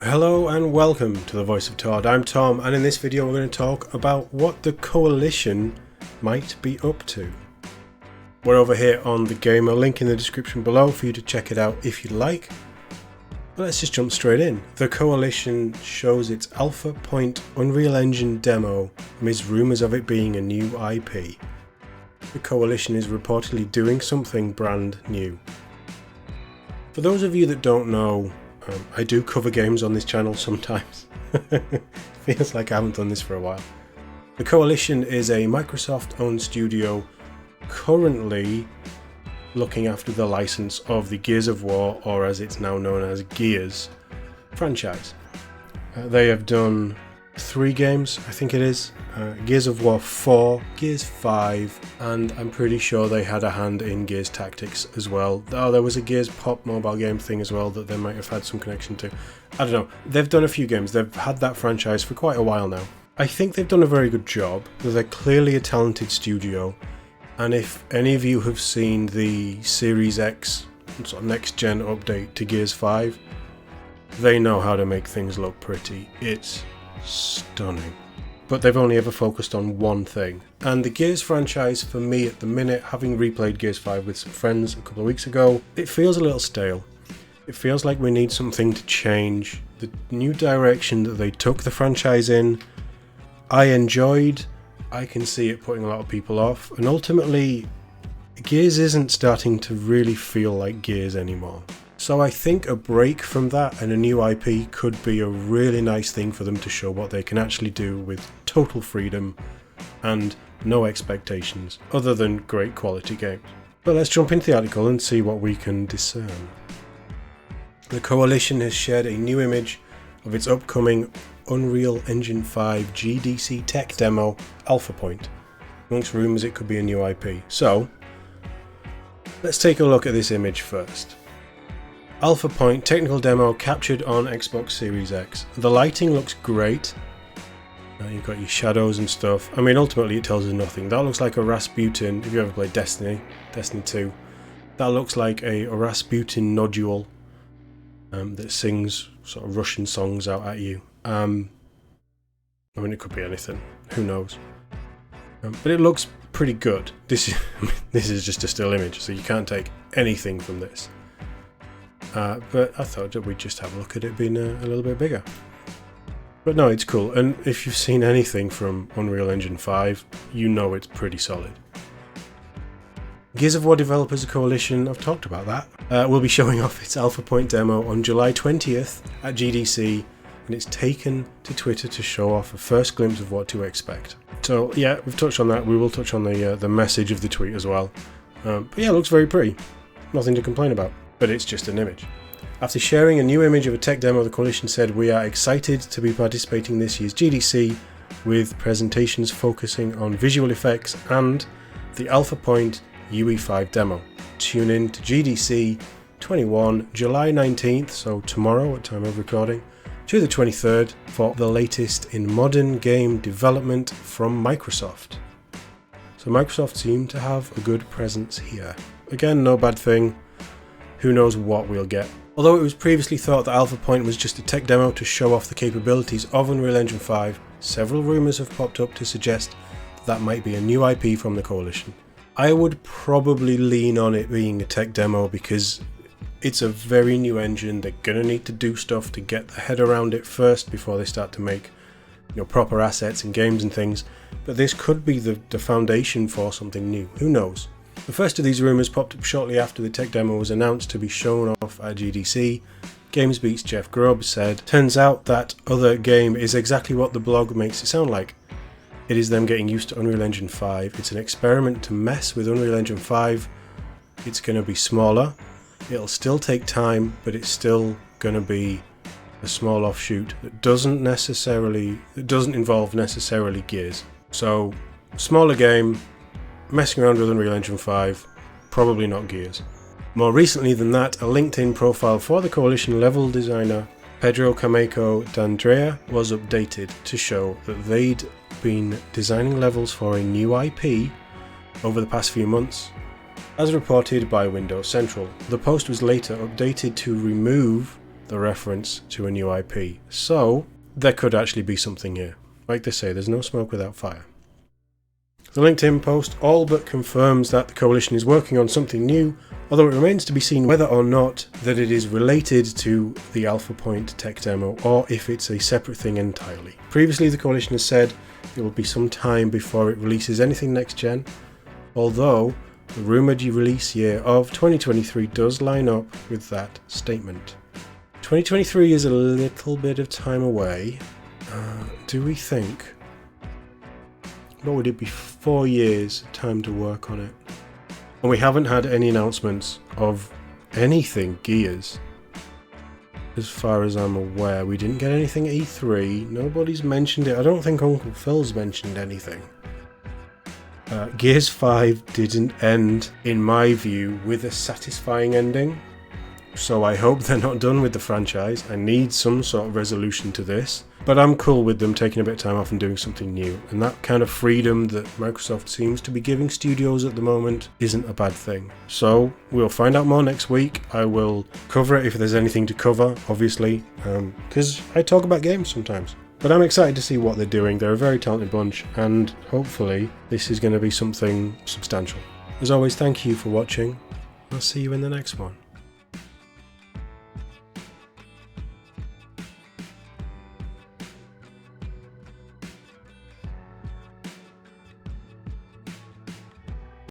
Hello and welcome to the Voice of TOD. I'm Tom, and in this video we're going to talk about what the Coalition might be up to. We're over here on the game, a link in the description below for you to check it out if you'd like. But let's just jump straight in. The Coalition shows its Alpha Point Unreal Engine demo amidst rumours of it being a new IP. The Coalition is reportedly doing something brand new. For those of you that don't know, I do cover games on this channel sometimes. Feels like I haven't done this for a while. The Coalition is a Microsoft-owned studio currently looking after the license of the Gears of War, or as it's now known as Gears, franchise. They have done 3 games, I think it is. Gears of War 4, Gears 5, and I'm pretty sure they had a hand in Gears Tactics as well. Oh, there was a Gears Pop mobile game thing as well that they might have had some connection to. I don't know. They've done a few games. They've had that franchise for quite a while now. I think they've done a very good job. They're clearly a talented studio, and if any of you have seen the Series X sort of next gen update to Gears 5, they know how to make things look pretty. It's stunning. But they've only ever focused on one thing. And the Gears franchise, for me at the minute, having replayed Gears 5 with some friends a couple of weeks ago, it feels a little stale. It feels like we need something to change. The new direction that they took the franchise in, I enjoyed. I can see it putting a lot of people off. And ultimately, Gears isn't starting to really feel like Gears anymore. So I think a break from that and a new IP could be a really nice thing for them to show what they can actually do with total freedom and no expectations other than great quality games. But let's jump into the article and see what we can discern. The Coalition has shared a new image of its upcoming Unreal Engine 5 GDC tech demo, Alpha Point. Amongst rumours it could be a new IP. So, let's take a look at this image first. Alpha Point technical demo captured on Xbox Series X. The lighting looks great. You've got your shadows and stuff. I mean, ultimately it tells us nothing. That looks like a Rasputin, if you ever played Destiny 2. That looks like a Rasputin nodule that sings sort of Russian songs out at you. I mean, it could be anything. Who knows? But it looks pretty good. This is just a still image, so you can't take anything from this. But I thought that we'd just have a look at it being a little bit bigger. But no, it's cool, and if you've seen anything from Unreal Engine 5, you know it's pretty solid. Gears of War developers, a Coalition, I've talked about that, will be showing off its Alpha Point demo on July 20th at GDC, and it's taken to Twitter to show off a first glimpse of what to expect. So yeah, we've touched on that. We will touch on the message of the tweet as well. But yeah, it looks very pretty. Nothing to complain about. But it's just an image. After sharing a new image of a tech demo, the Coalition said, "We are excited to be participating this year's GDC with presentations focusing on visual effects and the Alpha Point UE5 demo. Tune in to GDC 21 July 19th, so tomorrow at time of recording, to the 23rd for the latest in modern game development from Microsoft." So Microsoft seem to have a good presence here. Again, no bad thing. Who knows what we'll get. Although it was previously thought that Alpha Point was just a tech demo to show off the capabilities of Unreal Engine 5, several rumours have popped up to suggest that might be a new IP from the Coalition. I would probably lean on it being a tech demo because it's a very new engine. They're going to need to do stuff to get their head around it first before they start to make proper assets and games and things. But this could be the foundation for something new. Who knows? The first of these rumours popped up shortly after the tech demo was announced to be shown off at GDC. GamesBeat's Jeff Grubb said, "Turns out that other game is exactly what the blog makes it sound like. It is them getting used to Unreal Engine 5. It's an experiment to mess with Unreal Engine 5. It's going to be smaller. It'll still take time, but it's still going to be a small offshoot that doesn't involve necessarily Gears. So, smaller game, messing around with Unreal Engine 5, probably not Gears." More recently than that, a LinkedIn profile for the Coalition level designer Pedro Cameco D'Andrea was updated to show that they'd been designing levels for a new IP over the past few months. As reported by Windows Central, the post was later updated to remove the reference to a new IP. So there could actually be something here. Like they say, there's no smoke without fire. The LinkedIn post all but confirms that the coalition is working on something new, although it remains to be seen whether or not that it is related to the Alpha Point tech demo or if it's a separate thing entirely. Previously, the coalition has said it will be some time before it releases anything next gen, although the rumoured release year of 2023 does line up with that statement. 2023 is a little bit of time away. Do we think? What would it be? 4 years time to work on it. And we haven't had any announcements of anything Gears. As far as I'm aware, we didn't get anything at E3. Nobody's mentioned it. I don't think Uncle Phil's mentioned anything. Gears 5 didn't end, in my view, with a satisfying ending. So I hope they're not done with the franchise. I need some sort of resolution to this. But I'm cool with them taking a bit of time off and doing something new. And that kind of freedom that Microsoft seems to be giving studios at the moment isn't a bad thing. So we'll find out more next week. I will cover it if there's anything to cover, obviously, because I talk about games sometimes. But I'm excited to see what they're doing. They're a very talented bunch, and hopefully this is going to be something substantial. As always, thank you for watching. I'll see you in the next one.